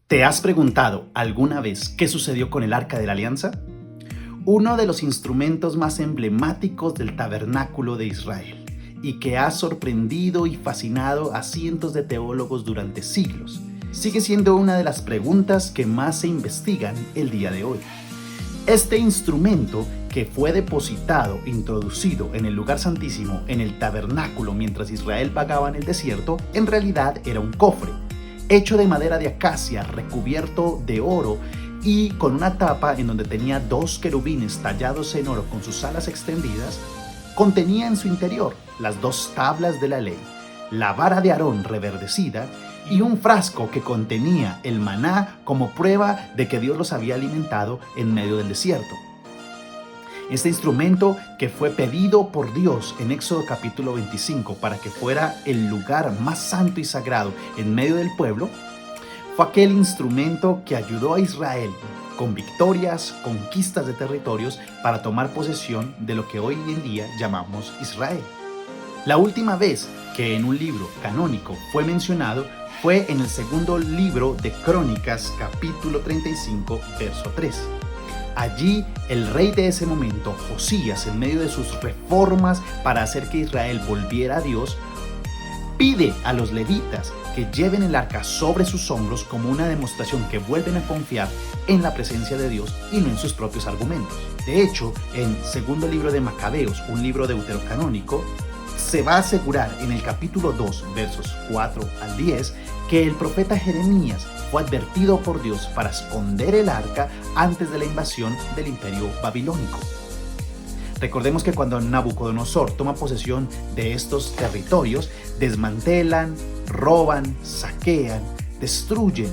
¿Te has preguntado alguna vez qué sucedió con el Arca de la Alianza? Uno de los instrumentos más emblemáticos del tabernáculo de Israel y que ha sorprendido y fascinado a cientos de teólogos durante siglos, sigue siendo una de las preguntas que más se investigan el día de hoy. Este instrumento, que fue depositado, introducido en el lugar santísimo en el tabernáculo mientras Israel vagaba en el desierto, en realidad era un cofre, hecho de madera de acacia, recubierto de oro y con una tapa en donde tenía dos querubines tallados en oro con sus alas extendidas. Contenía en su interior las dos tablas de la ley, la vara de Aarón reverdecida y un frasco que contenía el maná como prueba de que Dios los había alimentado en medio del desierto. Este instrumento, que fue pedido por Dios en Éxodo capítulo 25 para que fuera el lugar más santo y sagrado en medio del pueblo, fue aquel instrumento que ayudó a Israel con victorias, conquistas de territorios para tomar posesión de lo que hoy en día llamamos Israel. La última vez que en un libro canónico fue mencionado fue en el segundo libro de Crónicas capítulo 35 verso 3. Allí el rey de ese momento, Josías, en medio de sus reformas para hacer que Israel volviera a Dios, pide a los levitas que lleven el arca sobre sus hombros como una demostración que vuelven a confiar en la presencia de Dios y no en sus propios argumentos. De hecho, en segundo libro de Macabeos, un libro deuterocanónico, se va a asegurar en el capítulo 2, versos 4 al 10, que el profeta Jeremías fue advertido por Dios para esconder el arca antes de la invasión del imperio babilónico. Recordemos que cuando Nabucodonosor toma posesión de estos territorios, desmantelan, roban, saquean, destruyen,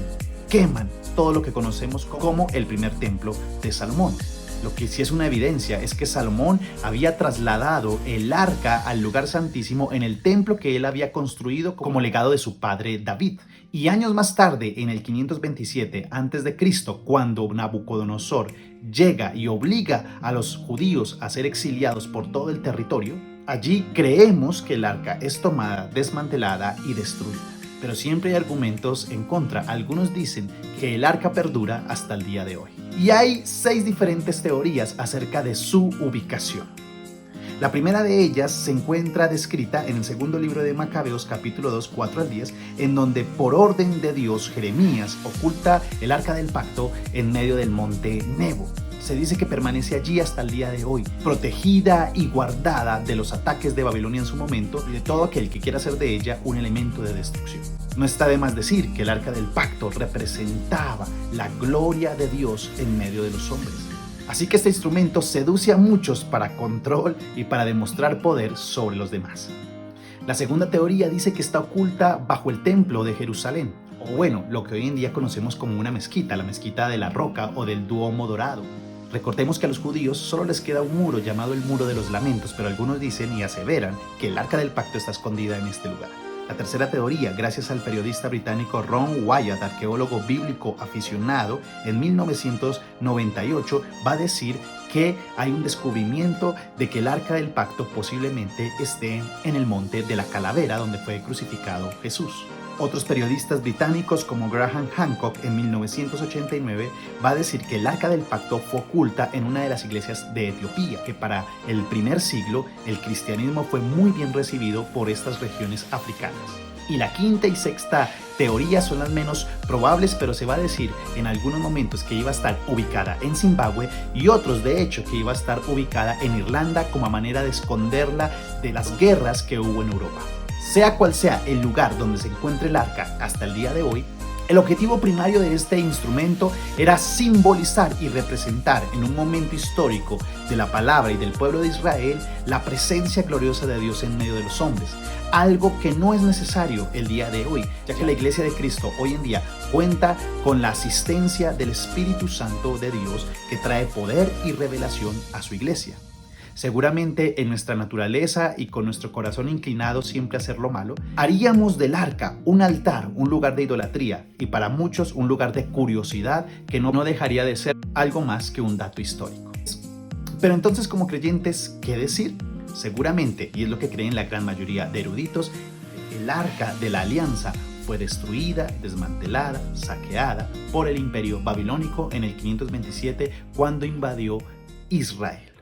queman todo lo que conocemos como el primer templo de Salomón. Lo que sí es una evidencia es que Salomón había trasladado el arca al lugar santísimo en el templo que él había construido como legado de su padre David. Y años más tarde, en el 527 a.C., cuando Nabucodonosor llega y obliga a los judíos a ser exiliados por todo el territorio, allí creemos que el arca es tomada, desmantelada y destruida. Pero siempre hay argumentos en contra. Algunos dicen que el arca perdura hasta el día de hoy. Y hay 6 diferentes teorías acerca de su ubicación. La primera de ellas se encuentra descrita en el segundo libro de Macabeos, capítulo 2, 4 al 10, en donde por orden de Dios, Jeremías oculta el arca del pacto en medio del monte Nebo. Se dice que permanece allí hasta el día de hoy, protegida y guardada de los ataques de Babilonia en su momento y de todo aquel que quiera hacer de ella un elemento de destrucción. No está de más decir que el arca del pacto representaba la gloria de Dios en medio de los hombres. Así que este instrumento seduce a muchos para control y para demostrar poder sobre los demás. La segunda teoría dice que está oculta bajo el templo de Jerusalén, o bueno, lo que hoy en día conocemos como una mezquita, la mezquita de la roca o del Duomo dorado. Recordemos que a los judíos solo les queda un muro llamado el Muro de los Lamentos, pero algunos dicen y aseveran que el Arca del Pacto está escondida en este lugar. La tercera teoría, gracias al periodista británico Ron Wyatt, arqueólogo bíblico aficionado, en 1998 va a decir que hay un descubrimiento de que el Arca del Pacto posiblemente esté en el monte de la Calavera, donde fue crucificado Jesús. Otros periodistas británicos como Graham Hancock en 1989 va a decir que el Arca del Pacto fue oculta en una de las iglesias de Etiopía, que para el primer siglo el cristianismo fue muy bien recibido por estas regiones africanas. Y la quinta y sexta teoría son las menos probables, pero se va a decir en algunos momentos que iba a estar ubicada en Zimbabue y otros de hecho que iba a estar ubicada en Irlanda como manera de esconderla de las guerras que hubo en Europa. Sea cual sea el lugar donde se encuentre el arca hasta el día de hoy, el objetivo primario de este instrumento era simbolizar y representar en un momento histórico de la palabra y del pueblo de Israel la presencia gloriosa de Dios en medio de los hombres, algo que no es necesario el día de hoy, ya que la Iglesia de Cristo hoy en día cuenta con la asistencia del Espíritu Santo de Dios que trae poder y revelación a su iglesia. Seguramente en nuestra naturaleza y con nuestro corazón inclinado siempre a hacer lo malo, haríamos del arca un altar, un lugar de idolatría y para muchos un lugar de curiosidad que no dejaría de ser algo más que un dato histórico. Pero entonces, como creyentes, ¿qué decir? Seguramente, y es lo que creen la gran mayoría de eruditos, el arca de la alianza fue destruida, desmantelada, saqueada por el imperio babilónico en el 527 cuando invadió Israel.